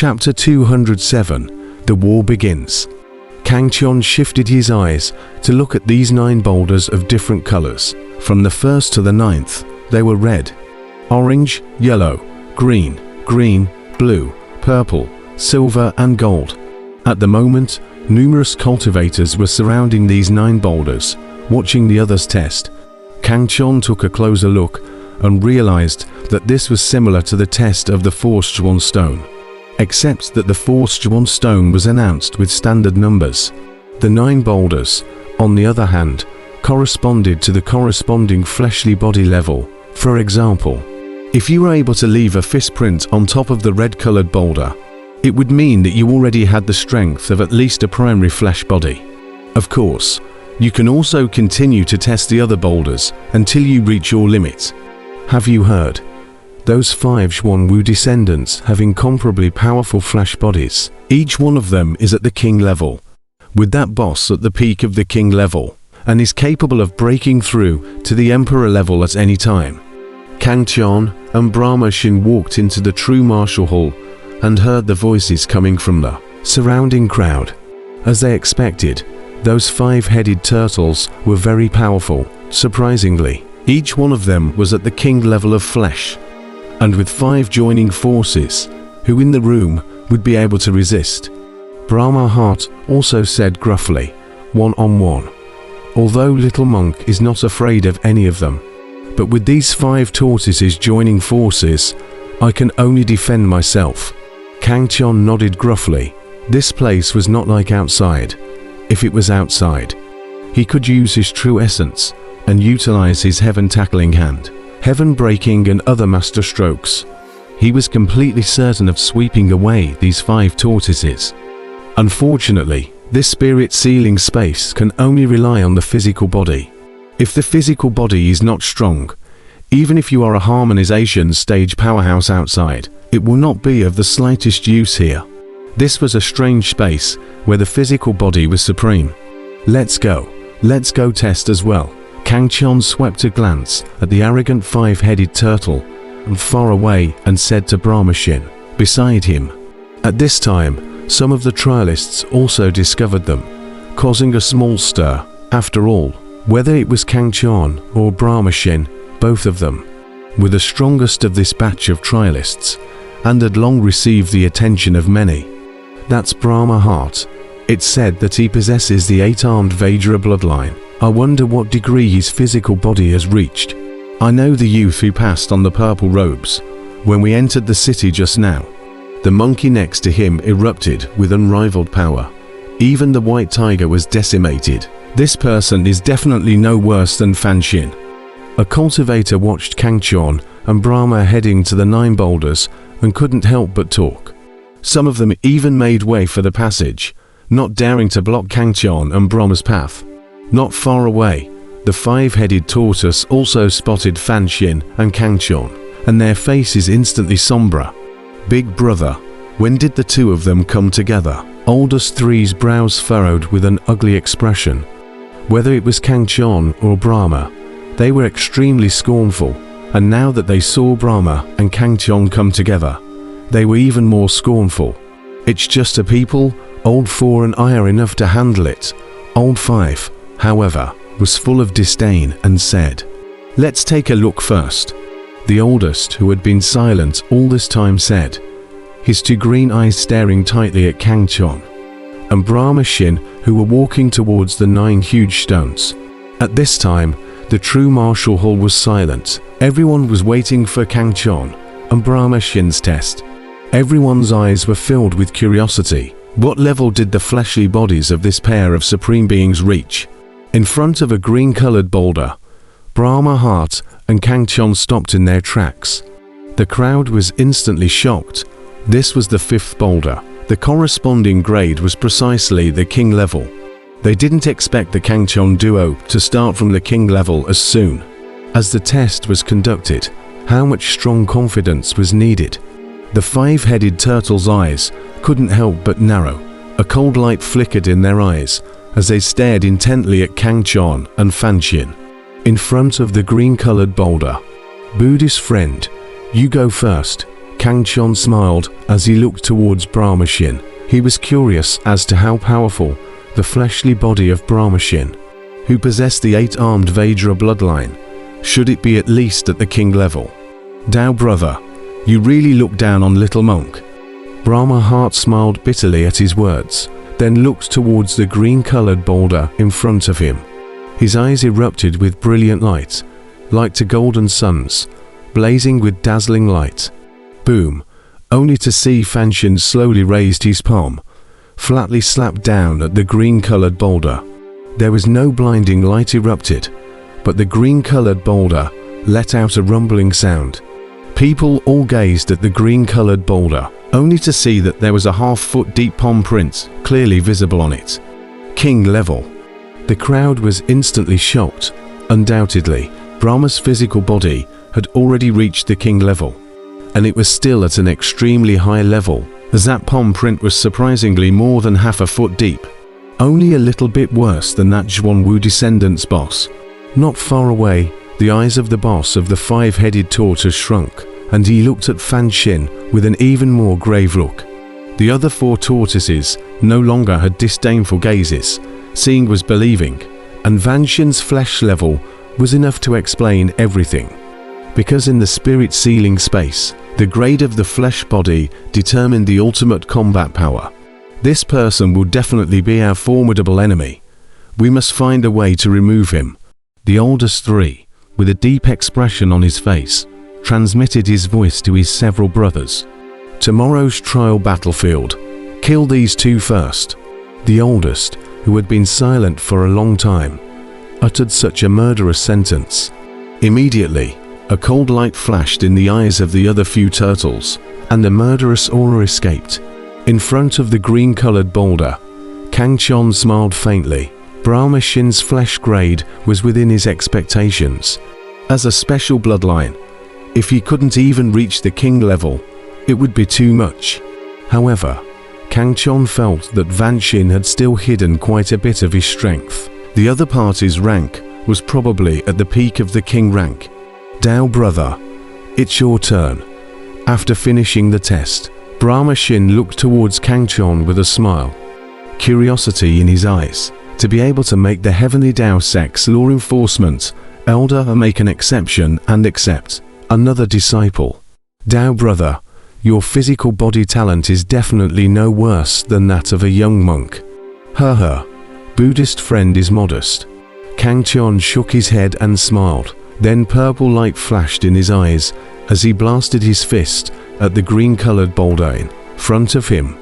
Chapter 207. The War Begins. Kangchon shifted his eyes to look at these 9 boulders of different colors. From the 1st to the 9th, they were red, orange, yellow, green, blue, purple, silver, and gold. At the moment, numerous cultivators were surrounding these 9 boulders, watching the others test. Kangchon took a closer look and realized that this was similar to the test of the forced Zhuan stone, except that the forced Zhuan stone was announced with standard numbers. The 9 boulders, on the other hand, corresponded to the corresponding fleshly body level. For example, if you were able to leave a fist print on top of the red-colored boulder, it would mean that you already had the strength of at least a primary flesh body. Of course, you can also continue to test the other boulders until you reach your limit. Have you heard? Those 5 Xuanwu descendants have incomparably powerful flesh bodies. Each one of them is at the king level, with that boss at the peak of the king level, and is capable of breaking through to the emperor level at any time. Kangchon and Brahma Xin walked into the true martial hall and heard the voices coming from the surrounding crowd. As they expected, those 5-headed turtles were very powerful. Surprisingly, each one of them was at the king level of flesh, and with 5 joining forces, who in the room would be able to resist. Brahma Heart also said gruffly, "1-on-1. Although Little Monk is not afraid of any of them, but with these 5 tortoises joining forces, I can only defend myself." Kangchon nodded gruffly. This place was not like outside. If it was outside, he could use his true essence and utilize his heaven tackling hand, heaven breaking, and other master strokes. He was completely certain of sweeping away these 5 tortoises. Unfortunately, this spirit sealing space can only rely on the physical body. If the physical body is not strong, even if you are a harmonization stage powerhouse outside, it will not be of the slightest use here. This was a strange space where the physical body was supreme. Let's go test as well. Kangchon swept a glance at the arrogant 5-headed turtle and far away and said to Brahma Xin, beside him. At this time, some of the trialists also discovered them, causing a small stir. After all, whether it was Kangchon or Brahma Xin, both of them were the strongest of this batch of trialists and had long received the attention of many. That's Brahma Heart. It's said that he possesses the 8-armed Vajra bloodline. I wonder what degree his physical body has reached. I know the youth who passed on the purple robes when we entered the city just now. The monkey next to him erupted with unrivaled power. Even the white tiger was decimated. This person is definitely no worse than Fan Xin. A cultivator watched Kangchon and Brahma heading to the 9 boulders and couldn't help but talk. Some of them even made way for the passage, not daring to block Kangchon and Brahma's path. Not far away, the 5-headed tortoise also spotted Fan Xin and Kangchon, and their faces instantly somber. Big brother, when did the 2 of them come together? Oldest 3's brows furrowed with an ugly expression. Whether it was Kangchon or Brahma, they were extremely scornful, and now that they saw Brahma and Kangchon come together, they were even more scornful. It's just a people, old 4 and I are enough to handle it. Old 5, however, was full of disdain and said, "Let's take a look first." The oldest, who had been silent all this time, said, his 2 green eyes staring tightly at Kangchon and Brahma Xin, who were walking towards the 9 huge stones. At this time, the true martial hall was silent. Everyone was waiting for Kangchon and Brahma Xin's test. Everyone's eyes were filled with curiosity. What level did the fleshly bodies of this pair of supreme beings reach? In front of a green-colored boulder, Brahma Heart and Kangchon stopped in their tracks. The crowd was instantly shocked. This was the 5th boulder. The corresponding grade was precisely the king level. They didn't expect the Kangchon duo to start from the king level as soon. As the test was conducted, how much strong confidence was needed? The 5-headed turtle's eyes couldn't help but narrow. A cold light flickered in their eyes as they stared intently at Kangchon and Fan Xin. In front of the green-colored boulder, Buddhist friend, you go first. Kang Chon smiled as he looked towards Brahma Shin. He was curious as to how powerful the fleshly body of Brahma Shin, who possessed the 8-armed Vajra bloodline, should it be at least at the king level. Dao brother, you really look down on little monk. Brahma Heart smiled bitterly at his words, then looked towards the green-colored boulder in front of him. His eyes erupted with brilliant light, like to golden suns, blazing with dazzling light. Boom, only to see Fan Shin slowly raised his palm, flatly slapped down at the green-colored boulder. There was no blinding light erupted, but the green-colored boulder let out a rumbling sound. People all gazed at the green-colored boulder, only to see that there was a half-foot deep palm print clearly visible on it. King level. The crowd was instantly shocked. Undoubtedly, Brahma's physical body had already reached the king level, and it was still at an extremely high level, as that palm print was surprisingly more than half a foot deep. Only a little bit worse than that Zhuanwu descendant's boss. Not far away, the eyes of the boss of the 5-headed tortoise shrunk, and he looked at Fan Shin with an even more grave look. The other 4 tortoises no longer had disdainful gazes. Seeing was believing, and Fan Shin's flesh level was enough to explain everything. Because in the spirit sealing space, the grade of the flesh body determined the ultimate combat power. This person will definitely be our formidable enemy. We must find a way to remove him. The oldest 3, with a deep expression on his face, transmitted his voice to his several brothers. Tomorrow's trial battlefield. Kill these 2 first. The oldest, who had been silent for a long time, uttered such a murderous sentence. Immediately, a cold light flashed in the eyes of the other few turtles, and the murderous aura escaped. In front of the green-colored boulder, Kang Chon smiled faintly. Brahma Shin's flesh grade was within his expectations. As a special bloodline, if he couldn't even reach the king level, it would be too much. However, Kang Chon felt that Fan Shin had still hidden quite a bit of his strength. The other party's rank was probably at the peak of the king rank. Dao brother, it's your turn. After finishing the test, Brahma Shin looked towards Kang Chon with a smile, curiosity in his eyes. To be able to make the heavenly Dao sex law enforcement elder make an exception and accept another disciple. Dao brother, your physical body talent is definitely no worse than that of a young monk. Buddhist friend is modest. Kang Chon shook his head and smiled. Then purple light flashed in his eyes as he blasted his fist at the green-colored boulder in front of him,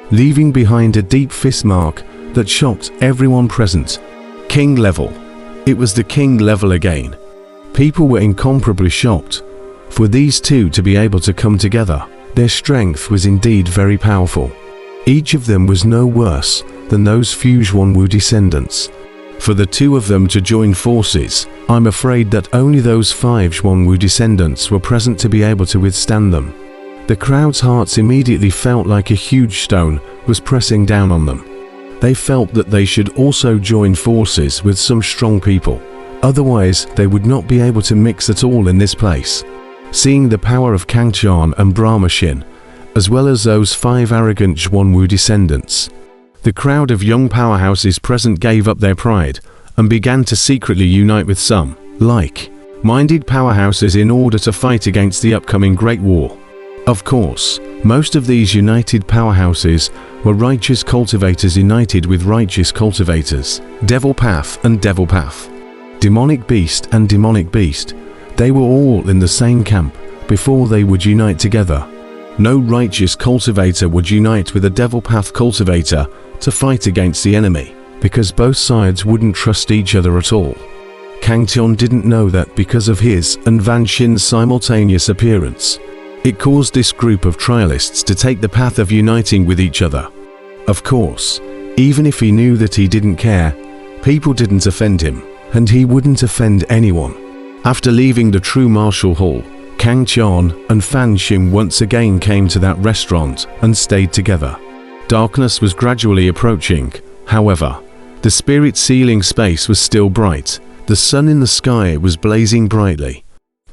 leaving behind a deep fist mark that shocked everyone present. King level. It was the king level again. People were incomparably shocked. For these 2 to be able to come together, their strength was indeed very powerful. Each of them was no worse than those few Zhuanwu descendants. For the 2 of them to join forces, I'm afraid that only those 5 Zhuanwu descendants were present to be able to withstand them. The crowd's hearts immediately felt like a huge stone was pressing down on them. They felt that they should also join forces with some strong people. Otherwise, they would not be able to mix at all in this place. Seeing the power of Kang Chon and Brahma Shin, as well as those 5 arrogant Zhuanwu descendants, the crowd of young powerhouses present gave up their pride and began to secretly unite with some like-minded powerhouses in order to fight against the upcoming Great War. Of course, most of these united powerhouses were righteous cultivators united with righteous cultivators, devil path and devil path, demonic beast and demonic beast. They were all in the same camp before they would unite together. No righteous cultivator would unite with a devil path cultivator to fight against the enemy, because both sides wouldn't trust each other at all. Kang Chon didn't know that because of his and Fan Shin's simultaneous appearance, it caused this group of trialists to take the path of uniting with each other. Of course, even if he knew that he didn't care, people didn't offend him, and he wouldn't offend anyone. After leaving the true martial hall, Kang Chon and Fan Shin once again came to that restaurant and stayed together. Darkness was gradually approaching, however. The spirit sealing space was still bright. The sun in the sky was blazing brightly,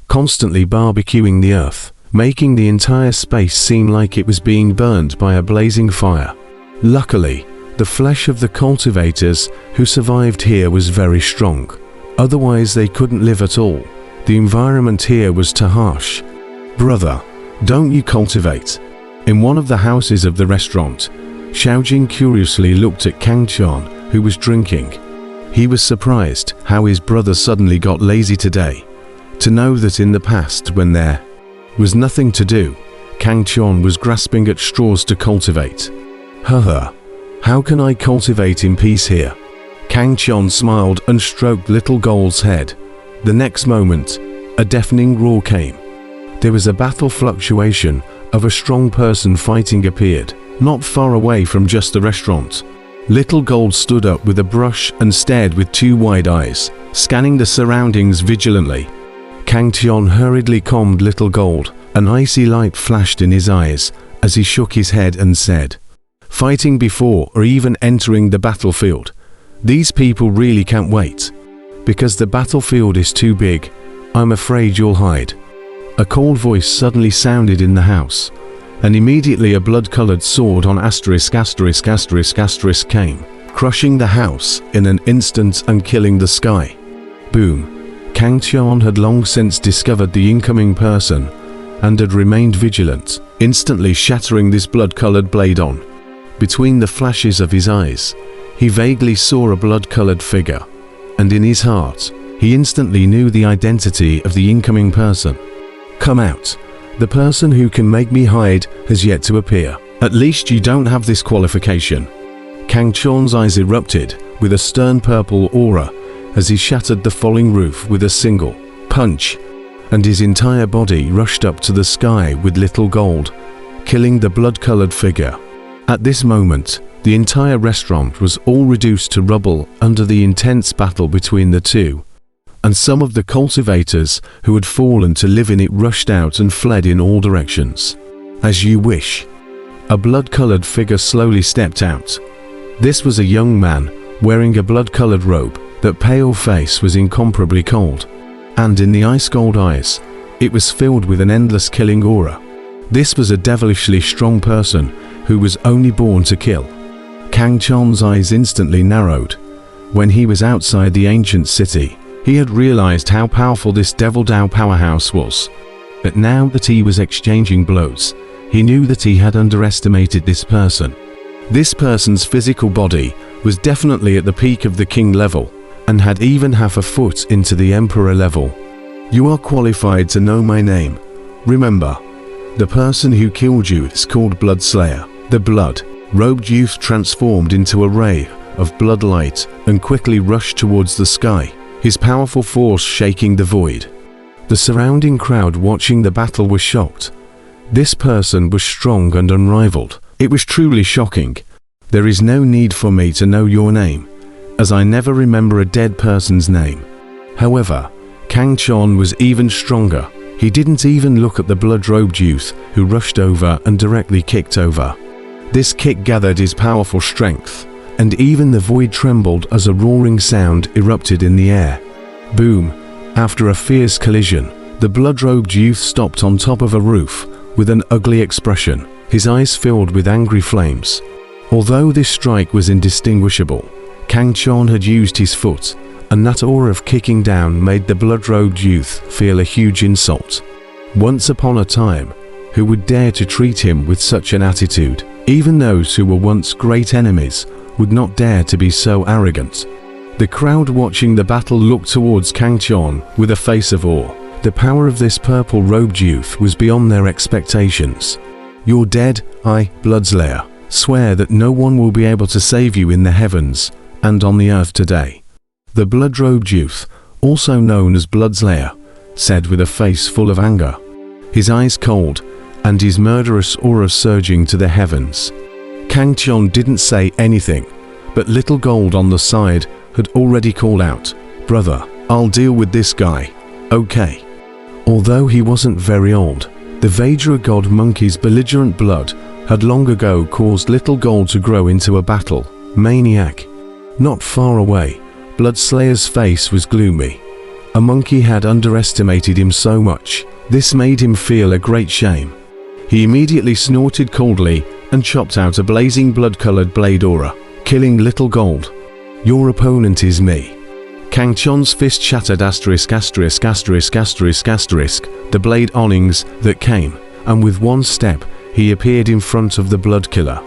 constantly barbecuing the earth. making the entire space seem like it was being burned by a blazing fire. Luckily, the flesh of the cultivators who survived here was very strong. Otherwise they couldn't live at all. The environment here was too harsh. "Brother, don't you cultivate?" In one of the houses of the restaurant, Xiaojing curiously looked at Kang Qian, who was drinking. He was surprised how his brother suddenly got lazy today. To know that in the past, when there was nothing to do, Kang Qian was grasping at straws to cultivate. "Haha, how can I cultivate in peace here?" Kang Qian smiled and stroked little Gold's head. The next moment, a deafening roar came. There was a battle fluctuation of a strong person fighting appeared, not far away from just the restaurant. Little Gold stood up with a brush and stared with two wide eyes, scanning the surroundings vigilantly. Kang Qian hurriedly calmed Little Gold. An icy light flashed in his eyes as he shook his head and said, "Fighting before or even entering the battlefield. These people really can't wait. Because the battlefield is too big, I'm afraid you'll hide." A cold voice suddenly sounded in the house, and immediately a blood-colored sword on ***** came, crushing the house in an instant and killing the sky. Boom! Kang Qian had long since discovered the incoming person and had remained vigilant, instantly shattering this blood-colored blade on. Between the flashes of his eyes, he vaguely saw a blood-colored figure, and in his heart, he instantly knew the identity of the incoming person. "Come out. The person who can make me hide has yet to appear. At least you don't have this qualification." Kang Qian's eyes erupted with a stern purple aura as he shattered the falling roof with a single punch, and his entire body rushed up to the sky with Little Gold, killing the blood-colored figure. At this moment, the entire restaurant was all reduced to rubble under the intense battle between the two, and some of the cultivators who had fallen to live in it rushed out and fled in all directions. "As you wish." A blood-colored figure slowly stepped out. This was a young man wearing a blood-colored robe. That pale face was incomparably cold, and in the ice-cold eyes, it was filled with an endless killing aura. This was a devilishly strong person who was only born to kill. Kang Qian's eyes instantly narrowed. When he was outside the ancient city, he had realized how powerful this Devil Dao powerhouse was. But now that he was exchanging blows, he knew that he had underestimated this person. This person's physical body was definitely at the peak of the king level, and had even half a foot into the emperor level. "You are qualified to know my name. Remember, the person who killed you is called Bloodslayer." The blood-robed youth transformed into a ray of blood light and quickly rushed towards the sky, his powerful force shaking the void. The surrounding crowd watching the battle was shocked. This person was strong and unrivaled. It was truly shocking. "There is no need for me to know your name, as I never remember a dead person's name." However, Kang Qian was even stronger. He didn't even look at the blood-robed youth who rushed over and directly kicked over. This kick gathered his powerful strength, and even the void trembled as a roaring sound erupted in the air. Boom! After a fierce collision, the blood-robed youth stopped on top of a roof with an ugly expression, his eyes filled with angry flames. Although this strike was indistinguishable, Kang Qian had used his foot, and that aura of kicking down made the blood-robed youth feel a huge insult. Once upon a time, who would dare to treat him with such an attitude? Even those who were once great enemies would not dare to be so arrogant. The crowd watching the battle looked towards Kang Qian with a face of awe. The power of this purple-robed youth was beyond their expectations. "You're dead, I, Bloodslayer, swear that no one will be able to save you in the heavens and on the earth today." The blood-robed youth, also known as Bloodslayer, said with a face full of anger, his eyes cold and his murderous aura surging to the heavens. Kang Qian didn't say anything, but Little Gold on the side had already called out, "Brother, I'll deal with this guy, okay?" Although he wasn't very old, the Vajra god monkey's belligerent blood had long ago caused Little Gold to grow into a battle maniac. Not far away, Bloodslayer's face was gloomy. A monkey had underestimated him so much This made him feel a great shame. He immediately snorted coldly and chopped out a blazing blood-colored blade aura, killing Little Gold. Your opponent is me. Kang Chon's fist shattered *********, the blade onings that came, and with one step, he appeared in front of the blood killer.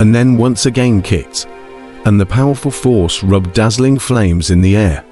And then once again kicked, and the powerful force rubbed dazzling flames in the air.